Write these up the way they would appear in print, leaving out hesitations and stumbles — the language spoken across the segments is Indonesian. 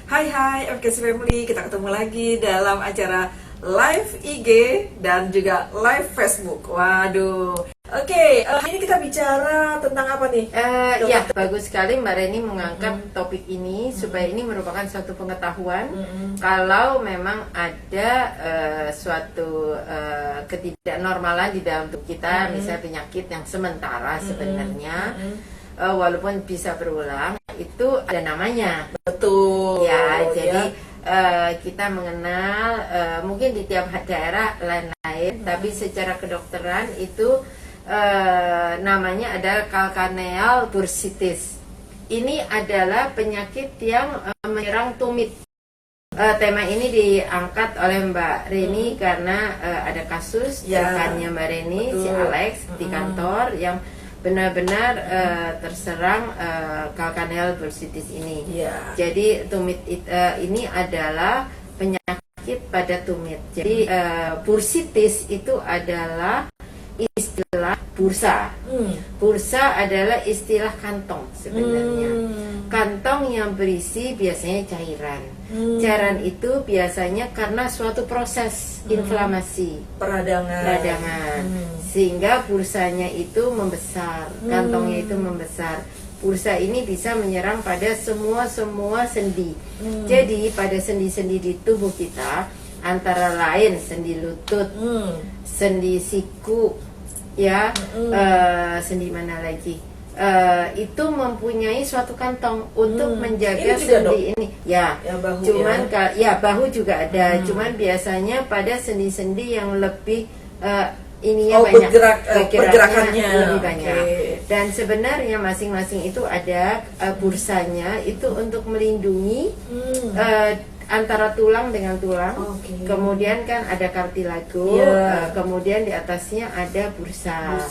Hai FKC Family, kita ketemu lagi dalam acara live IG dan juga live Facebook. Waduh. Oke, hari ini kita bicara tentang apa nih? Ya, bagus sekali Mbak Reni mengangkat topik ini supaya ini merupakan suatu pengetahuan kalau memang ada suatu ketidaknormalan di dalam tubuh kita, misalnya penyakit yang sementara sebenarnya, walaupun bisa berulang, itu ada namanya. Betul. Ya, jadi kita mengenal mungkin di tiap daerah lain-lain, tapi secara kedokteran itu namanya adalah calcaneal bursitis. Ini adalah penyakit yang menyerang tumit. Tema ini diangkat oleh Mbak Reni karena ada kasus rekannya Mbak Reni, si Alex di kantor yang benar-benar terserang calcaneal bursitis ini. Jadi tumit ini adalah penyakit pada tumit. Jadi bursitis itu adalah istilah bursa. Bursa adalah istilah kantong sebenarnya. Kantong yang berisi biasanya cairan. Cairan itu biasanya karena suatu proses inflamasi, peradangan. Sehingga bursanya itu membesar, kantongnya itu membesar. Bursa ini bisa menyerang pada semua sendi. Jadi pada sendi-sendi di tubuh kita, antara lain sendi lutut, sendi siku, sendi mana lagi? Itu mempunyai suatu kantong untuk menjaga ini sendi ini. Bahu, cuman bahu juga ada. Cuman biasanya pada sendi-sendi yang lebih banyak pergerakannya lebih banyak. Dan sebenarnya masing-masing itu ada bursanya itu untuk melindungi antara tulang dengan tulang. Kemudian kan ada kartilago, kemudian di atasnya ada bursa.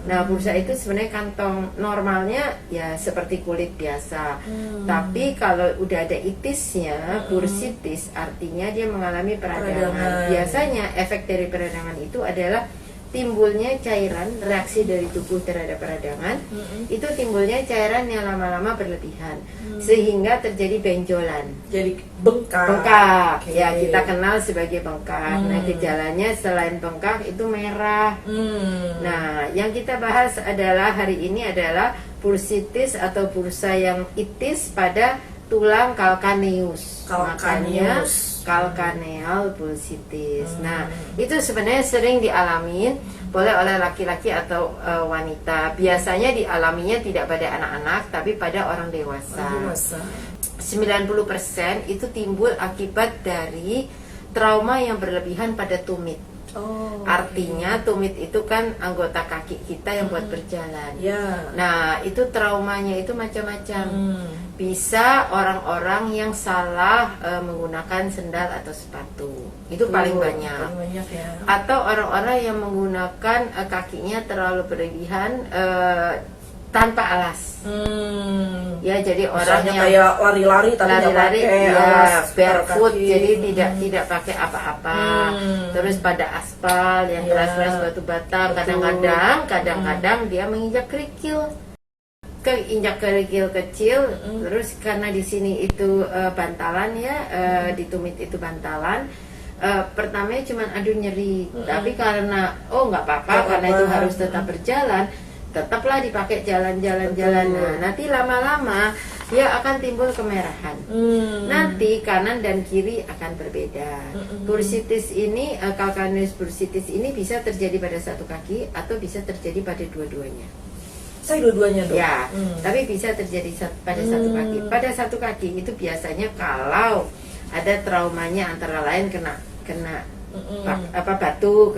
Nah, bursa itu sebenarnya kantong normalnya ya seperti kulit biasa. Tapi kalau udah ada itisnya, bursitis artinya dia mengalami peradangan. Biasanya efek dari peradangan itu adalah timbulnya cairan, reaksi dari tubuh terhadap peradangan. Itu timbulnya cairan yang lama-lama berlebihan sehingga terjadi benjolan, jadi bengkak. Ya, kita kenal sebagai bengkak. Nah, gejalanya selain bengkak itu merah. Nah, yang kita bahas adalah hari ini adalah bursitis atau bursa yang itis pada tulang calcaneus. Makanya calcaneal bursitis. Nah, itu sebenarnya sering dialamin boleh oleh laki-laki atau wanita. Biasanya dialaminya tidak pada anak-anak, tapi pada orang dewasa. 90% itu timbul akibat dari trauma yang berlebihan pada tumit. Artinya tumit itu kan anggota kaki kita yang buat berjalan. Nah, itu traumanya itu macam-macam. Bisa orang-orang yang salah menggunakan sendal atau sepatu, itu paling banyak. Atau orang-orang yang menggunakan kakinya terlalu berlebihan tanpa alas. Ya, jadi orang yang kayak lari-lari barefoot, jadi tidak pakai apa-apa. Terus pada aspal yang keras-keras batu bata, kadang-kadang dia menginjak kerikil. Injak kerikil kecil, terus karena di sini itu bantalan di tumit itu bantalan. Pertamanya cuma nyeri, tapi karena nggak apa-apa, karena itu harus tetap berjalan, tetaplah dipakai jalan-jalan. Nah, nanti lama-lama dia akan timbul kemerahan. Nanti kanan dan kiri akan berbeda. Bursitis ini, calcaneus bursitis ini bisa terjadi pada satu kaki atau bisa terjadi pada dua-duanya. Saya dua-duanya dong. Tapi bisa terjadi pada satu kaki. Pada satu kaki itu biasanya kalau ada traumanya antara lain kena batu.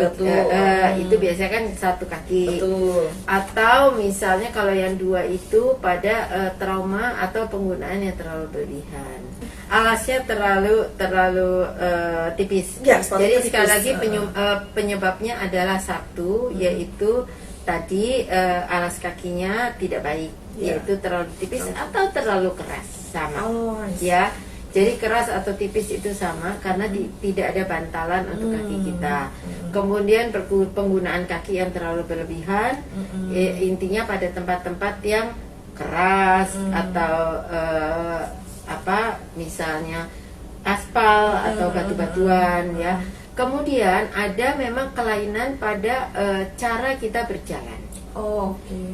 Itu biasanya kan satu kaki. Atau misalnya kalau yang dua itu pada trauma atau penggunaan yang terlalu berlebihan. Alasnya terlalu tipis. Jadi sekali lagi penyebabnya adalah satu, yaitu tadi alas kakinya tidak baik, yaitu terlalu tipis atau terlalu keras, sama. Jadi keras atau tipis itu sama karena tidak ada bantalan untuk kaki kita. Kemudian penggunaan kaki yang terlalu berlebihan, intinya pada tempat-tempat yang keras atau misalnya aspal atau batu-batuan ya. Kemudian ada memang kelainan pada cara kita berjalan.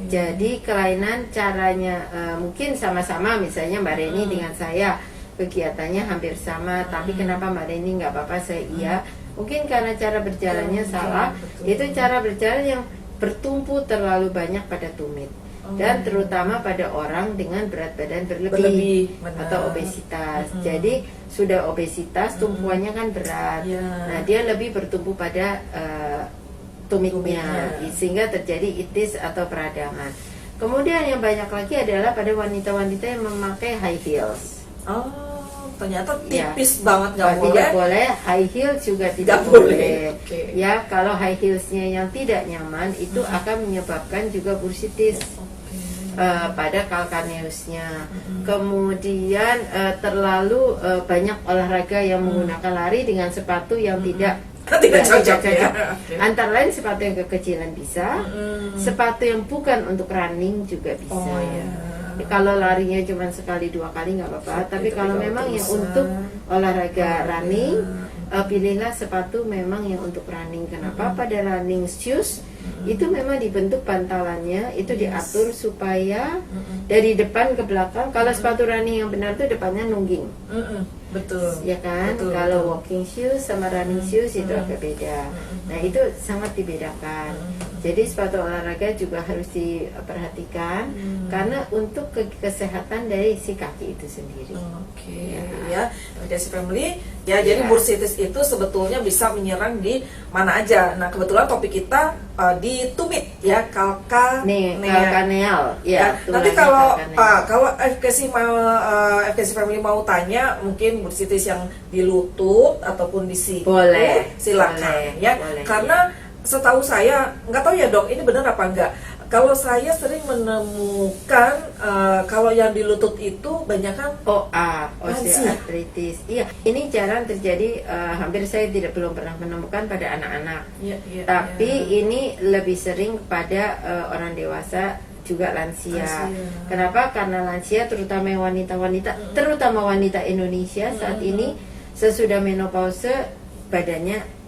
Jadi kelainan caranya mungkin sama-sama, misalnya Mbak Reni dengan saya kegiatannya hampir sama, tapi kenapa Mbak Reni nggak apa-apa, saya iya. Mungkin karena cara berjalannya salah, itu cara berjalan yang bertumpu terlalu banyak pada tumit. Dan terutama pada orang dengan berat badan berlebih atau obesitas. Jadi sudah obesitas, tumpuannya kan berat. Nah, dia lebih bertumpu pada tumitnya, sehingga terjadi itis atau peradangan. Kemudian yang banyak lagi adalah pada wanita-wanita yang memakai high heels. Ternyata tipis banget, nggak boleh. Tidak boleh, high heels juga tidak boleh. Ya, kalau high heelsnya yang tidak nyaman itu akan menyebabkan juga bursitis pada kalkaneusnya. Kemudian terlalu banyak olahraga yang menggunakan lari dengan sepatu yang tidak cocok. Ya. Antara lain sepatu yang kekecilan bisa, sepatu yang bukan untuk running juga bisa. Kalau larinya cuma sekali 2 kali nggak apa-apa, tapi kalau memang yang untuk olahraga running, pilihlah sepatu memang yang untuk running. Kenapa? Pada running shoes itu memang dibentuk bantalannya, itu diatur supaya dari depan ke belakang. Kalau sepatu running yang benar itu depannya nungging. Betul. Ya kan? Kalau walking shoes sama running shoes itu agak beda. Nah, itu sangat dibedakan. Jadi sepatu olahraga juga harus diperhatikan karena untuk kesehatan dari si kaki itu sendiri. Ya, Desi Family. Ya, jadi bursitis itu sebetulnya bisa menyerang di mana aja. Nah, kebetulan topik kita di tumit ya, kalkaneal. Ya, nanti kalau FKC Family mau tanya mungkin bursitis yang di lutut ataupun di siku, silakan ya. Karena setahu saya, nggak tahu ya Dok, ini benar apa enggak. Kalau saya sering menemukan kalau yang di lutut itu banyakkan osteoartritis. Iya, ini jarang terjadi. Hampir saya belum pernah menemukan pada anak-anak. Tapi ini lebih sering pada orang dewasa, juga lansia. Kenapa? Karena lansia, terutama wanita-wanita, terutama wanita Indonesia saat ini sesudah menopause, badannya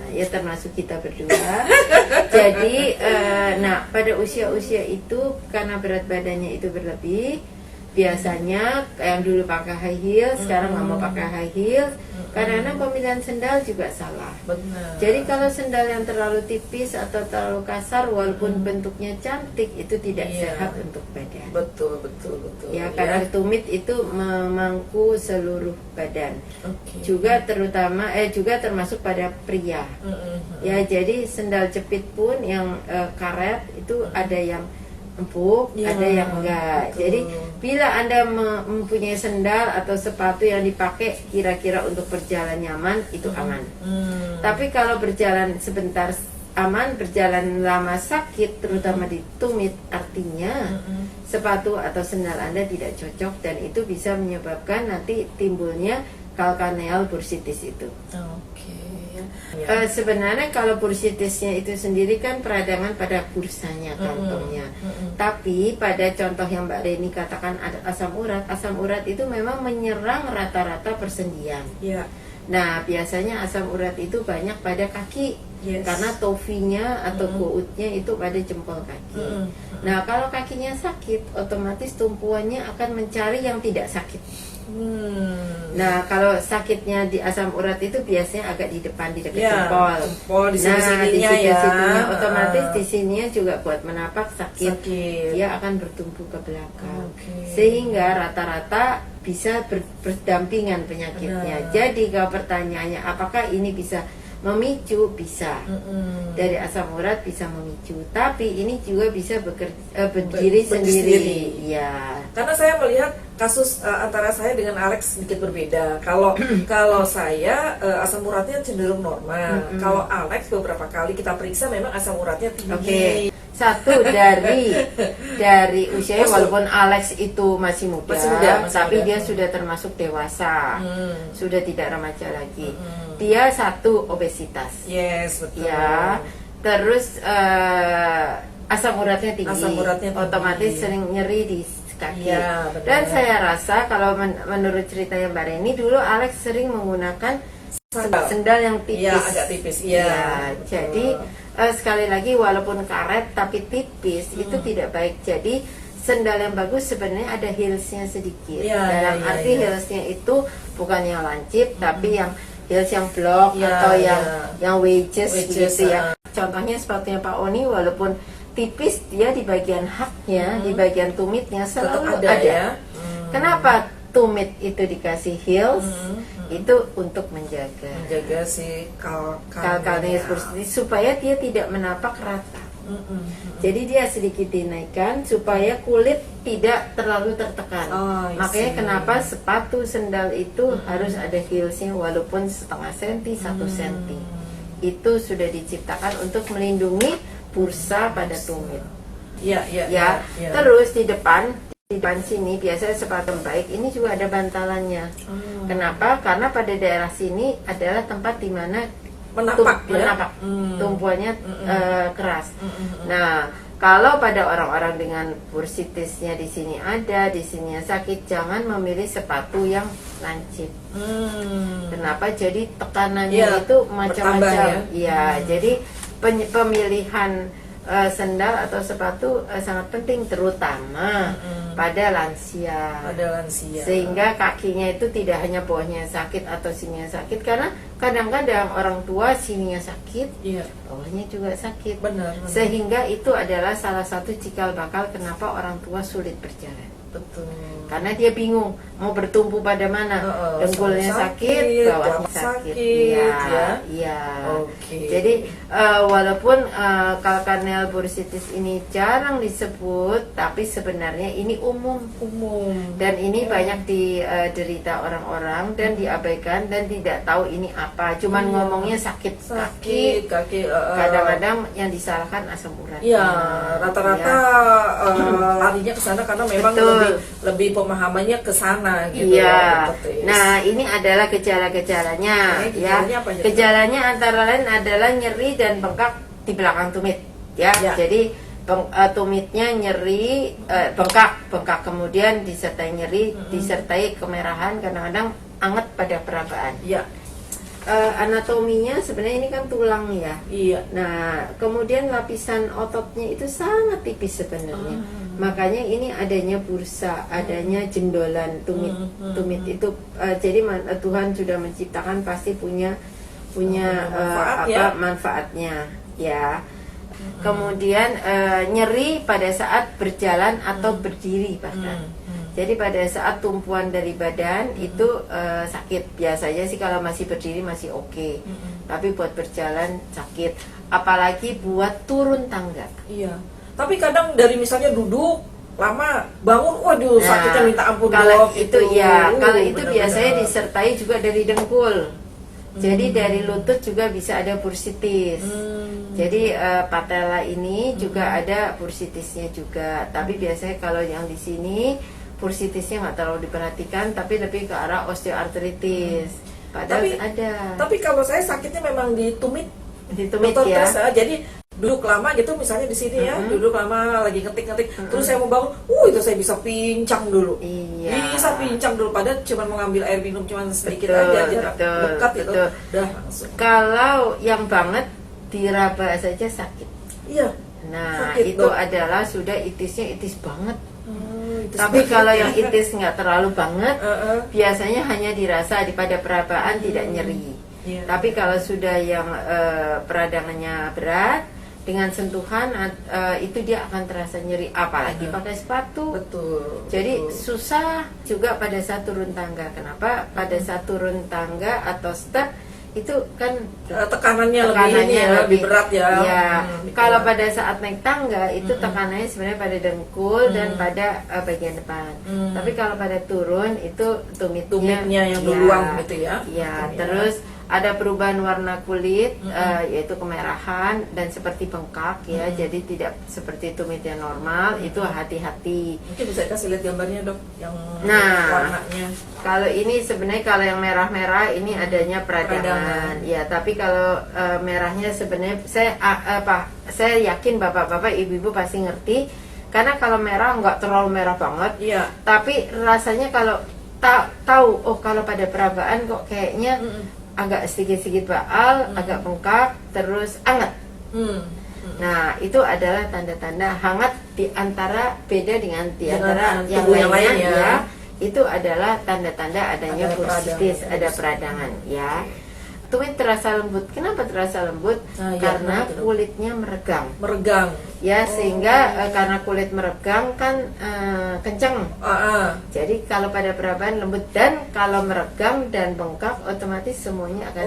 ya termasuk kita berdua. Jadi pada usia-usia itu karena berat badannya itu berlebih, biasanya yang dulu pakai high heels sekarang nggak mau pakai high heels. Karena pemilihan sendal juga salah. Jadi kalau sendal yang terlalu tipis atau terlalu kasar, walaupun bentuknya cantik, itu tidak sehat untuk badan. Betul. Ya, karena tumit itu memangku seluruh badan. Juga termasuk pada pria. Ya, jadi sendal jepit pun yang karet itu ada yang empuk, ada yang enggak. Jadi bila Anda mempunyai sendal atau sepatu yang dipakai kira-kira untuk berjalan nyaman, itu aman. Tapi kalau berjalan sebentar aman, berjalan lama sakit, terutama di tumit, artinya sepatu atau sendal Anda tidak cocok, dan itu bisa menyebabkan nanti timbulnya kalkaneal bursitis itu. Sebenarnya kalau bursitisnya itu sendiri kan peradangan pada bursanya, kantongnya. Tapi pada contoh yang Mbak Reni katakan ada asam urat itu memang menyerang rata-rata persendian. Nah, biasanya asam urat itu banyak pada kaki, karena tofinya atau goutnya itu pada jempol kaki. Nah, kalau kakinya sakit, otomatis tumpuannya akan mencari yang tidak sakit. Nah, kalau sakitnya di asam urat itu biasanya agak di depan, di dekat jempol. Di sini-sininya otomatis di sininya juga buat menapak sakit. Dia akan bertumpu ke belakang. Sehingga rata-rata bisa berdampingan penyakitnya. Jadi kalau pertanyaannya apakah ini bisa memicu, bisa. Dari asam urat bisa memicu, tapi ini juga bisa berdiri sendiri. Ya. Karena saya melihat kasus antara saya dengan Alex sedikit berbeda. Kalau saya asam uratnya cenderung normal. Kalau Alex beberapa kali kita periksa memang asam uratnya tinggi. Satu dari usianya, walaupun Alex itu masih muda, tapi dia sudah termasuk dewasa, sudah tidak remaja lagi. Dia satu obesitas. Betul. Ya, terus asam uratnya tinggi. Otomatis sering nyeri di kaki. Iya, benar. Dan saya rasa kalau menurut ceritanya Mbak Reni, dulu Alex sering menggunakan sendal yang tipis. Iya, agak tipis. Iya. Ya, jadi sekali lagi walaupun karet tapi tipis itu tidak baik. Jadi sendal yang bagus sebenarnya ada heelsnya sedikit. Ya, Dalam ya, arti ya. heelsnya itu bukan yang lancip tapi yang heels yang blok Ya, atau ya. yang wedges gitu ya. ah. Contohnya sepatunya Pak Oni walaupun tipis, dia di bagian haknya, di bagian tumitnya selalu Tetap ada, ya. Kenapa tumit itu dikasih heels? Itu untuk Menjaga si kalkalnya supaya dia tidak menapak rata. Jadi dia sedikit dinaikkan supaya kulit tidak terlalu tertekan. Makanya kenapa sepatu sendal itu harus ada heelsnya walaupun setengah senti, 1 senti. Itu sudah diciptakan untuk melindungi bursa pada tumit. Ya. Terus di depan sini biasanya sepatu baik ini juga ada bantalannya. Kenapa? Karena pada daerah sini adalah tempat di mana Menapak, tumpuannya keras. Nah, kalau pada orang-orang dengan bursitisnya di sini ada, di sini sakit, jangan memilih sepatu yang lancip. Kenapa? Jadi tekanannya itu macam-macam. Ya, jadi pemilihan sendal atau sepatu sangat penting terutama pada lansia. Sehingga kakinya itu tidak hanya bawahnya sakit atau sininya sakit, karena kadang-kadang orang tua sininya sakit, bawahnya juga sakit. Benar. Sehingga itu adalah salah satu cikal bakal kenapa orang tua sulit berjalan. Betul. Karena dia bingung mau bertumpu pada mana, dengkulnya sakit, bawahnya sakit. Iya. Oke. Jadi walaupun calcaneal bursitis ini jarang disebut, tapi sebenarnya ini umum. Dan ini banyak diderita orang-orang dan diabaikan dan tidak tahu ini apa. Cuman ngomongnya sakit kaki. Kadang-kadang yang disalahkan asam urat. Iya, rata-rata larinya ke sana karena memang lebih pemahamannya ke sana gitu. Iya. Nah, ini adalah gejala-gejalanya ya. Gejalanya antara lain adalah nyeri dan bengkak di belakang tumit ya. Jadi tumitnya nyeri, bengkak kemudian disertai nyeri, disertai kemerahan, kadang-kadang anget pada perabaan. Iya. Anatominya sebenarnya ini kan tulang ya. Iya. Nah, kemudian lapisan ototnya itu sangat tipis sebenarnya. Makanya ini adanya bursa, adanya jendolan tumit itu. Jadi Tuhan sudah menciptakan pasti punya manfaatnya ya. Kemudian nyeri pada saat berjalan atau berdiri bahkan. Jadi pada saat tumpuan dari badan itu sakit. Biasanya sih kalau masih berdiri masih oke. Tapi buat berjalan sakit. Apalagi buat turun tangga. Iya. Tapi kadang dari misalnya duduk lama bangun, waduh sakitnya minta ampun. Kalau itu kalau itu biasanya disertai juga dari dengkul. Jadi dari lutut juga bisa ada bursitis. Jadi patella ini juga ada bursitisnya juga. Tapi biasanya kalau yang di sini bursitisnya nggak terlalu diperhatikan, tapi lebih ke arah osteoartritis. Padahal ada. Tapi kalau saya sakitnya memang di tumit ya. Jadi duduk lama gitu misalnya di sini ya, duduk lama lagi ngetik, terus saya mau bangun, itu saya bisa pincang dulu. Bisa pincang dulu, padahal cuma mau ngambil air minum cuma sedikit aja, jarak dekat itu udah langsung. Kalau yang banget diraba saja sakit. Iya. Nah, sakit, itu adalah sudah itisnya itis banget. Tapi kalau yang itis nggak terlalu banget, biasanya hanya dirasa pada perabaan tidak nyeri. Tapi kalau sudah yang peradangannya berat, dengan sentuhan itu dia akan terasa nyeri, apalagi pakai sepatu. Betul. Jadi susah juga pada saat turun tangga. Kenapa? Pada saat turun tangga atau step itu kan tekanannya lebih berat ya. Kalau pada saat naik tangga itu tekanannya sebenarnya pada dengkul dan pada bagian depan. Tapi kalau pada turun itu tumitnya yang duluan gitu ya. Terus ada perubahan warna kulit, yaitu kemerahan dan seperti bengkak ya. Jadi tidak seperti tumit yang normal. Itu hati-hati. Mungkin bisa kasih lihat gambarnya, Dok, yang warnanya. Kalau ini sebenarnya kalau yang merah-merah ini adanya peradangan. Ya, tapi kalau merahnya sebenarnya saya yakin bapak-bapak, ibu-ibu pasti ngerti. Karena kalau merah nggak terlalu merah banget, Iya. tapi rasanya kalau tahu, oh kalau pada perabaan kok kayaknya agak sedikit-sedikit baal, agak bengkak, terus hangat. Nah, itu adalah tanda-tanda hangat di antara beda dengan di antara yang lainnya ya. Itu adalah tanda-tanda adanya bursitis, ada peradangan ya. Tumit terasa lembut. Kenapa terasa lembut? Karena kulitnya meregang. Ya, sehingga karena kulit meregang kan kencang. Jadi kalau pada perabaan lembut, dan kalau meregang dan bengkak otomatis semuanya akan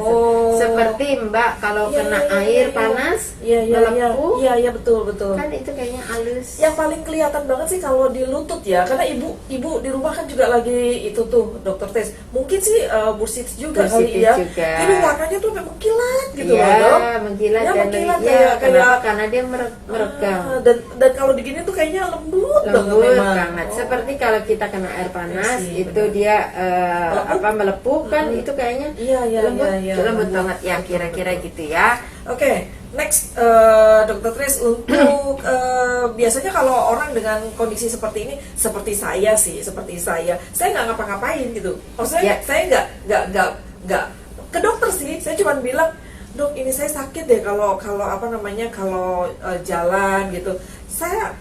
seperti Mbak kalau kena air panas melepuh. Iya, betul. Kan itu kayaknya halus. Yang paling kelihatan banget sih kalau di lutut ya, karena ibu di rumah kan juga lagi itu tuh dokter tes. Mungkin sih bursitis juga kali ya. Ini warnanya tuh memang kilat gitu loh, Dok. Mengkilat ya, dan mengkilat kayak karena dia meregang. Dan kalau digini tuh kayaknya lembut banget. Seperti kalau kita kena air panas itu dia melepuh kan, itu kayaknya lembut banget ya, kira-kira gitu ya. Oke, next Dokter Tris, untuk biasanya kalau orang dengan kondisi seperti ini, seperti saya nggak ngapa-ngapain gitu. Maksudnya saya nggak ke dokter sih, saya cuma bilang, Dok, ini saya sakit deh kalau jalan gitu. Saya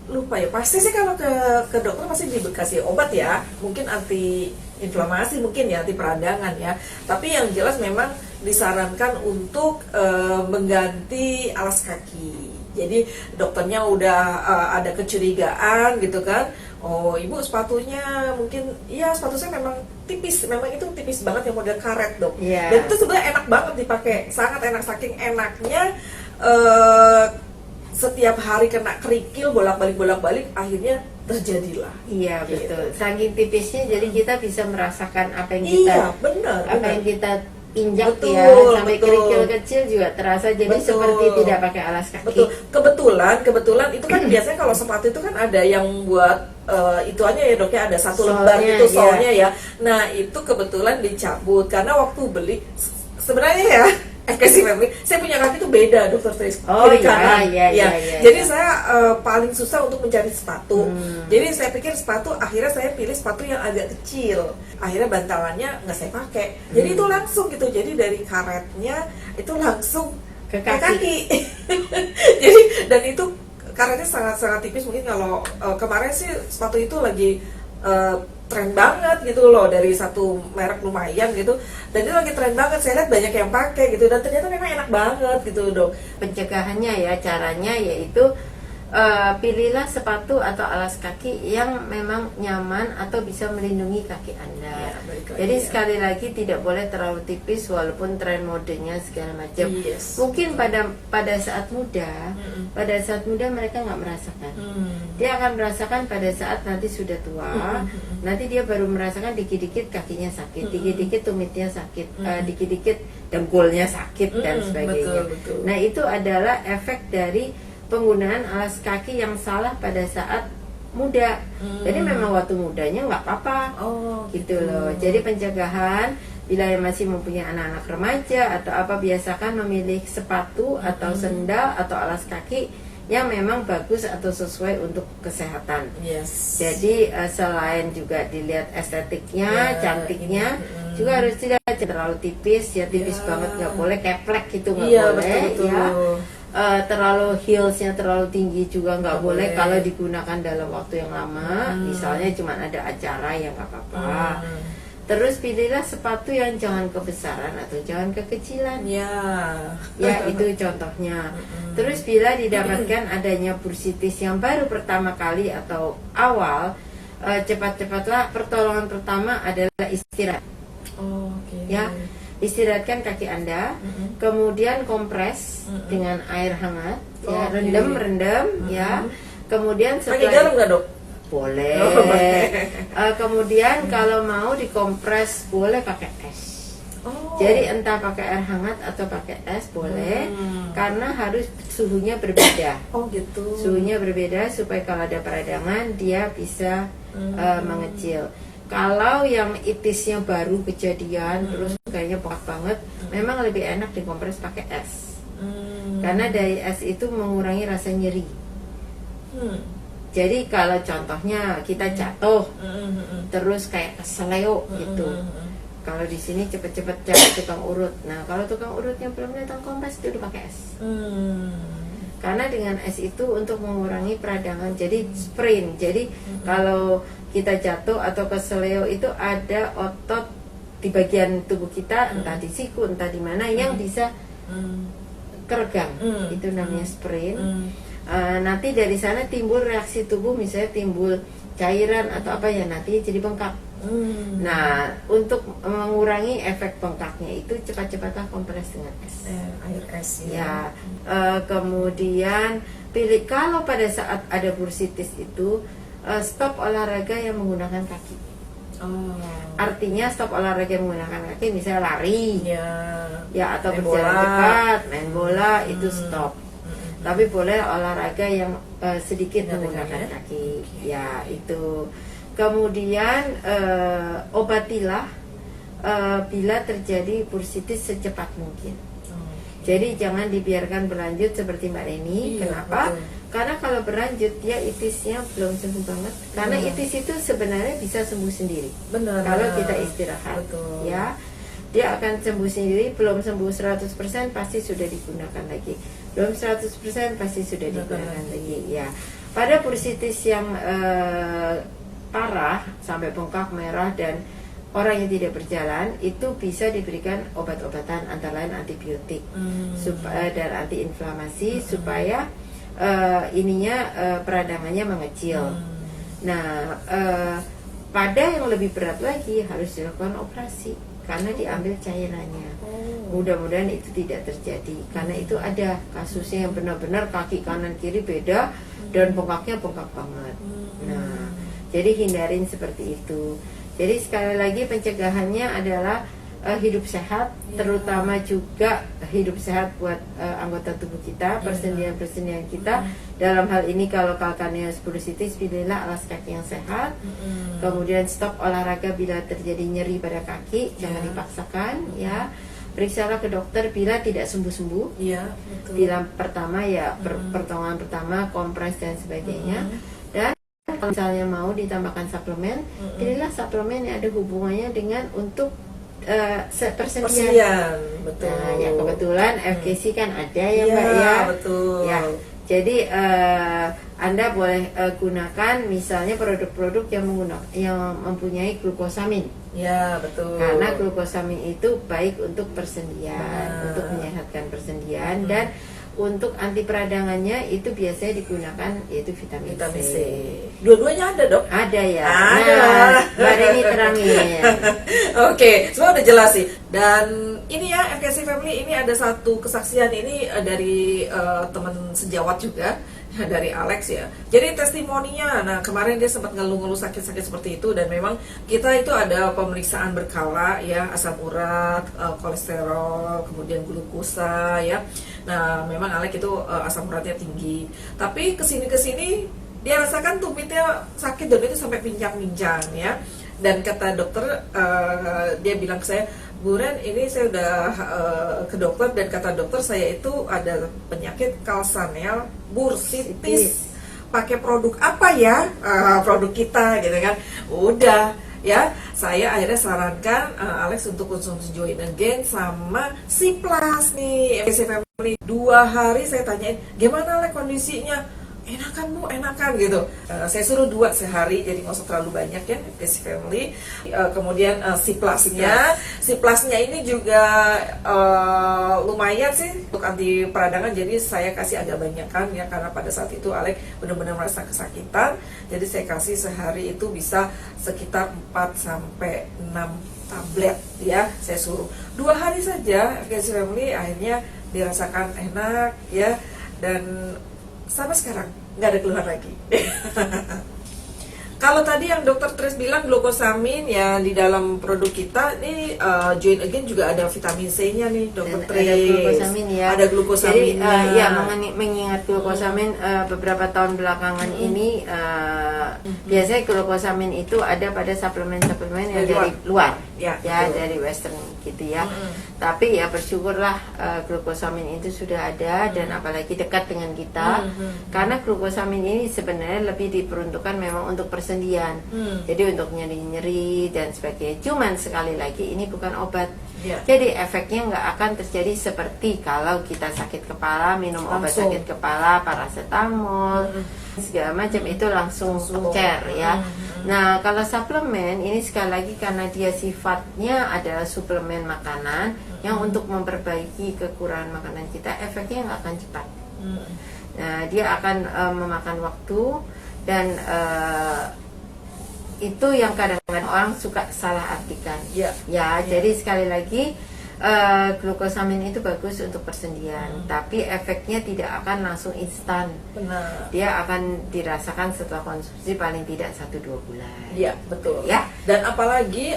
lupa ya, pasti sih kalau ke dokter pasti dikasih obat ya, mungkin anti inflamasi, mungkin ya anti peradangan ya. Tapi yang jelas memang disarankan untuk mengganti alas kaki. Jadi dokternya udah ada kecurigaan gitu kan. Oh, ibu sepatunya mungkin, iya sepatu saya memang tipis, memang itu tipis banget yang model karet, Dok. Dan itu sebenarnya enak banget dipakai, sangat enak, saking enaknya setiap hari kena kerikil bolak-balik akhirnya terjadilah. Iya, betul. Saking tipisnya jadi kita bisa merasakan apa yang kita yang kita injak sampai kerikil kecil juga terasa, jadi seperti tidak pakai alas kaki. Kebetulan itu kan biasanya kalau sepatu itu kan ada yang buat ituannya ya, Dok, ya, ada satu lembar gitu solnya ya. Nah, itu kebetulan dicabut karena waktu beli sebenarnya ya FKC Family, saya punya kaki itu beda, Dokter Tris, kiri kanan. Jadi saya paling susah untuk mencari sepatu. Jadi saya pikir sepatu, akhirnya saya pilih sepatu yang agak kecil. Akhirnya bantalannya nggak saya pakai. Jadi itu langsung gitu. Jadi dari karetnya itu langsung ke kaki. Jadi dan itu karetnya sangat tipis. Mungkin kalau kemarin sih sepatu itu lagi tren banget gitu loh, dari satu merek lumayan gitu, dan itu lagi tren banget, saya lihat banyak yang pakai gitu, dan ternyata memang enak banget gitu, Dok. Pencegahannya ya, caranya yaitu pilihlah sepatu atau alas kaki yang memang nyaman atau bisa melindungi kaki Anda. Jadi sekali lagi tidak boleh terlalu tipis walaupun tren modenya segala macam. Mungkin pada saat muda, mereka nggak merasakan. Dia akan merasakan pada saat nanti sudah tua. Nanti dia baru merasakan dikit-dikit kakinya sakit, dikit-dikit tumitnya sakit, dikit-dikit dengkulnya sakit dan sebagainya. Betul. Nah, itu adalah efek dari penggunaan alas kaki yang salah pada saat muda. Jadi memang waktu mudanya nggak apa-apa, gitu loh. Jadi pencegahan bila yang masih mempunyai anak-anak remaja atau apa, biasakan memilih sepatu atau sendal atau alas kaki yang memang bagus atau sesuai untuk kesehatan. Jadi selain juga dilihat estetiknya, cantiknya, juga harus tidak terlalu tipis ya, tipis banget nggak boleh, keplek gitu nggak boleh. Terlalu heelsnya terlalu tinggi juga nggak boleh kalau digunakan dalam waktu yang lama. Misalnya cuma ada acara ya nggak apa-apa. Terus pilihlah sepatu yang jangan kebesaran atau jangan kekecilan. Ya itu contohnya. Terus bila didapatkan adanya bursitis yang baru pertama kali atau awal, cepat-cepatlah pertolongan pertama adalah istirahat. Ya, istirahatkan kaki Anda, kemudian kompres dengan air hangat, ya, rendam ya. Kemudian setelah pakai garam nggak, Dok? Boleh. Kemudian kalau mau dikompres boleh pakai es. Jadi entah pakai air hangat atau pakai es boleh, karena harus suhunya berbeda. Suhunya berbeda supaya kalau ada peradangan dia bisa mengecil. Kalau yang itisnya baru kejadian terus kayaknya bengkak banget, memang lebih enak dikompres pakai es. Karena dari es itu mengurangi rasa nyeri. Jadi kalau contohnya kita jatuh, terus kayak keseleo gitu. Kalau di sini cepet-cepet cari tukang urut. Nah kalau tukang urutnya belum datang kompres, itu udah pakai es. Karena dengan es itu untuk mengurangi peradangan, jadi sprint. Jadi kalau kita jatuh atau keseleo itu ada otot di bagian tubuh kita, entah di siku, entah di mana, yang bisa keregang. Itu namanya sprint. Nanti dari sana timbul reaksi tubuh, misalnya timbul cairan atau apa ya, nanti jadi bengkak. Nah, untuk mengurangi efek bengkaknya itu cepat-cepatlah kompres dengan es. Air es Ya. Kemudian pilih kalau pada saat ada bursitis itu stop olahraga yang menggunakan kaki. Artinya stop olahraga yang menggunakan kaki, misalnya lari, ya atau main berjalan bola. cepat, main bola, itu stop. Tapi boleh olahraga yang sedikit menggunakan kaki, ya itu. Kemudian obatilah bila terjadi bursitis secepat mungkin. Jadi jangan dibiarkan berlanjut seperti Mbak Reni. Kenapa? Betul. Karena kalau berlanjut dia itisnya belum sembuh banget. Karena itis itu sebenarnya bisa sembuh sendiri. Benar. Kalau kita istirahat, Betul. ya. Dia akan sembuh sendiri, belum sembuh 100% pasti sudah digunakan lagi. Belum 100% pasti sudah digunakan lagi, ya. Pada bursitis yang parah sampai bengkak, merah, dan orang yang tidak berjalan, itu bisa diberikan obat-obatan antara lain antibiotik dan antiinflamasi supaya peradangannya mengecil. Nah, pada yang lebih berat lagi harus dilakukan operasi karena diambil cairannya. Mudah-mudahan itu tidak terjadi, karena itu ada kasusnya yang benar-benar kaki kanan kiri beda dan bengkaknya bengkak banget. Nah, jadi hindarin seperti itu. Jadi sekali lagi pencegahannya adalah hidup sehat, terutama juga hidup sehat buat anggota tubuh kita, persendian-persendian kita. Dalam hal ini kalau calcaneus bursitis, pilihlah alas kaki yang sehat. Kemudian stop olahraga bila terjadi nyeri pada kaki, jangan dipaksakan, ya. Periksalah ke dokter bila tidak sembuh-sembuh. Bila pertama ya pertolongan pertama, kompres dan sebagainya. Dan kalau misalnya mau ditambahkan suplemen, pilihlah suplemen yang ada hubungannya dengan untuk persendian. Betul. Nah, ya kebetulan FKC kan ada ya Mbak ya. Betul. Ya. Jadi Anda boleh gunakan misalnya produk-produk yang mempunyai glukosamin. Ya, betul. Karena glukosamin itu baik untuk persendian, untuk menyehatkan persendian, dan untuk anti peradangannya itu biasanya digunakan yaitu vitamin C. Dua-duanya ada, Dok? Ada ya. Ada. Nah, Mbak Reni terangin. Oke, semua udah jelas sih. Dan ini ya, FKC Family, ini ada satu kesaksian ini dari teman sejawat juga, dari Alex ya. Jadi testimoninya, nah kemarin dia sempat ngeluh-ngeluh sakit-sakit seperti itu, dan memang kita itu ada pemeriksaan berkala ya, asam urat, kolesterol, kemudian glukosa ya. Nah memang Alex itu asam uratnya tinggi, tapi kesini dia rasakan tumitnya sakit dan itu sampai pincang-pincang ya. Dan kata dokter, dia bilang ke saya, Bu Ren, ini saya udah ke dokter, dan kata dokter saya itu ada penyakit calcaneal bursitis. Pakai produk apa ya? Produk kita gitu kan. Udah ya, saya akhirnya sarankan Alex untuk konsumsi Join Again sama C+ nih, FKC Family. 2 hari saya tanyain, gimana Alex kondisinya? Enakan Bu, enakan gitu. Saya suruh 2 sehari, jadi nggak usah terlalu banyak ya, FKC Family. Kemudian C+-nya ini juga lumayan sih untuk anti peradangan, jadi saya kasih agak banyakan ya, karena pada saat itu Alex benar-benar merasa kesakitan. Jadi saya kasih sehari itu bisa sekitar 4-6 tablet ya, saya suruh 2 hari saja. FKC Family akhirnya dirasakan enak ya, dan sampai sekarang nggak ada keluhan lagi. Kalau tadi yang dokter Tris bilang glukosamin ya, di dalam produk kita nih Join Again juga ada vitamin C-nya nih dokter Tris. Ada glukosamin ya. Ada glukosaminnya. Jadi ya mengingat glukosamin beberapa tahun belakangan ini biasanya glukosamin itu ada pada suplemen-suplemen yang dari luar ya, dari Western gitu ya. Tapi ya bersyukurlah glukosamin itu sudah ada dan apalagi dekat dengan kita. Karena glukosamin ini sebenarnya lebih diperuntukkan memang untuk persendian. Jadi untuk nyeri-nyeri dan sebagainya. Cuman sekali lagi ini bukan obat. Jadi efeknya nggak akan terjadi seperti kalau kita sakit kepala minum obat sakit kepala, paracetamol, segala macam itu langsung cer ya. Nah kalau suplemen ini sekali lagi karena dia sifatnya adalah suplemen makanan yang untuk memperbaiki kekurangan makanan kita, efeknya nggak akan cepat. Nah dia akan memakan waktu dan itu yang kadang-kadang orang suka salah artikan. Jadi sekali lagi glukosamin itu bagus untuk persendian, tapi efeknya tidak akan langsung instan. Benar. Dia akan dirasakan setelah konsumsi paling tidak 1-2 bulan. Iya, betul. Ya. Dan apalagi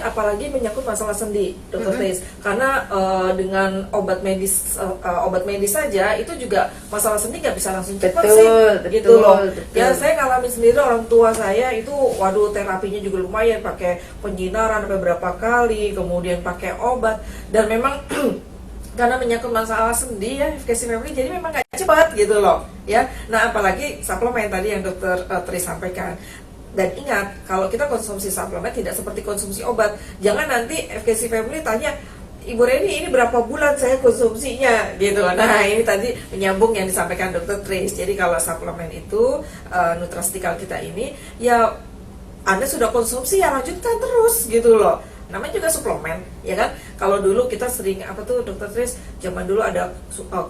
menyangkut masalah sendi, Dr. Tris. Karena dengan obat medis saja itu juga masalah sendi nggak bisa langsung cepat sih. Gitu loh. Ya saya ngalamin sendiri, orang tua saya itu waduh terapinya juga lumayan, pakai penyinaran sampai berapa kali, kemudian pakai obat, dan memang karena menyangkut masalah sendi ya, efekasi family jadi memang nggak cepat gitu loh ya. Nah apalagi suplemen tadi yang Dokter Tris sampaikan. Dan ingat, kalau kita konsumsi suplemen tidak seperti konsumsi obat. Jangan nanti FKC Family tanya, Ibu Reni ini berapa bulan saya konsumsinya gitu. Nah ini tadi menyambung yang disampaikan Dokter Tris. Jadi kalau suplemen itu nutrastikal kita ini ya Anda sudah konsumsi ya lanjutkan terus gitu loh. Namanya juga suplemen, ya kan? Kalau dulu kita sering Dokter Tris, zaman dulu ada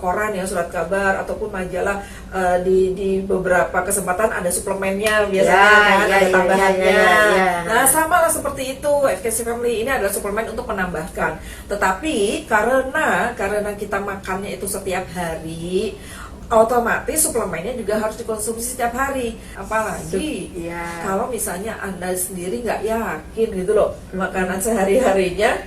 koran ya, surat kabar ataupun majalah di beberapa kesempatan ada suplemennya biasanya ada tambahannya. Nah sama lah seperti itu, FKC Family ini adalah suplemen untuk menambahkan. Tetapi karena kita makannya itu setiap hari, otomatis suplemennya juga harus dikonsumsi setiap hari. Apalagi kalau misalnya Anda sendiri nggak yakin gitu loh makanan sehari-harinya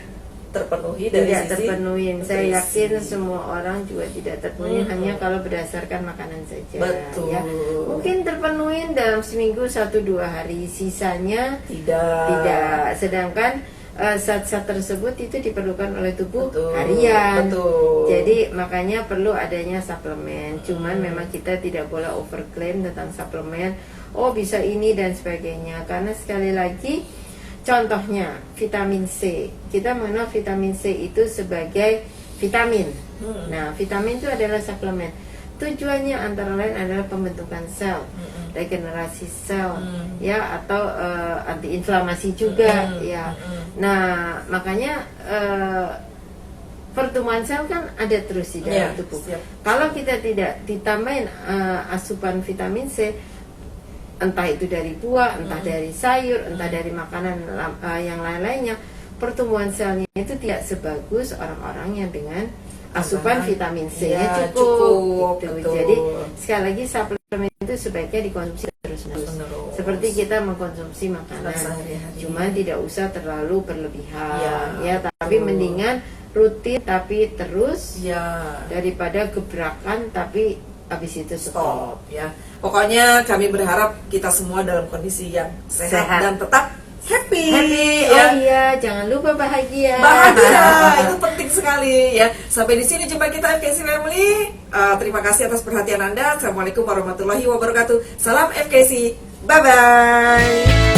terpenuhi dari sisi terpenuhi. Saya yakin semua orang juga tidak terpenuhi hanya kalau berdasarkan makanan saja. Betul. Ya. Mungkin terpenuhi dalam seminggu 1-2 hari, sisanya tidak. Sedangkan zat-zat tersebut itu diperlukan oleh tubuh harian. Jadi makanya perlu adanya suplemen. Cuman memang kita tidak boleh overclaim tentang suplemen. Oh bisa ini dan sebagainya. Karena sekali lagi, contohnya vitamin C. Kita mengenal vitamin C itu sebagai vitamin. Nah vitamin itu adalah suplemen. Tujuannya antara lain adalah pembentukan sel, regenerasi sel, ya atau antiinflamasi juga, ya. Nah makanya pertumbuhan sel kan ada terus di dalam tubuh. Kalau kita tidak ditambahin asupan vitamin C, entah itu dari buah, entah dari sayur, entah dari makanan yang lain-lainnya, pertumbuhan selnya itu tidak sebagus orang-orang yang dengan asupan vitamin C-nya cukup. Gitu. Jadi sekali lagi suplemen itu sebaiknya dikonsumsi terus-menerus. Seperti kita mengkonsumsi makanan, cuma tidak usah terlalu berlebihan, ya. Tapi mendingan rutin tapi terus, daripada gebrakan tapi habis itu stop. Ya. Pokoknya kami berharap kita semua dalam kondisi yang sehat. Dan tetap happy. Oh iya, jangan lupa bahagia. Bahagia itu penting sekali ya. Sampai di sini jumpa kita FKC Family. Terima kasih atas perhatian Anda. Assalamualaikum warahmatullahi wabarakatuh. Salam FKC. Bye bye.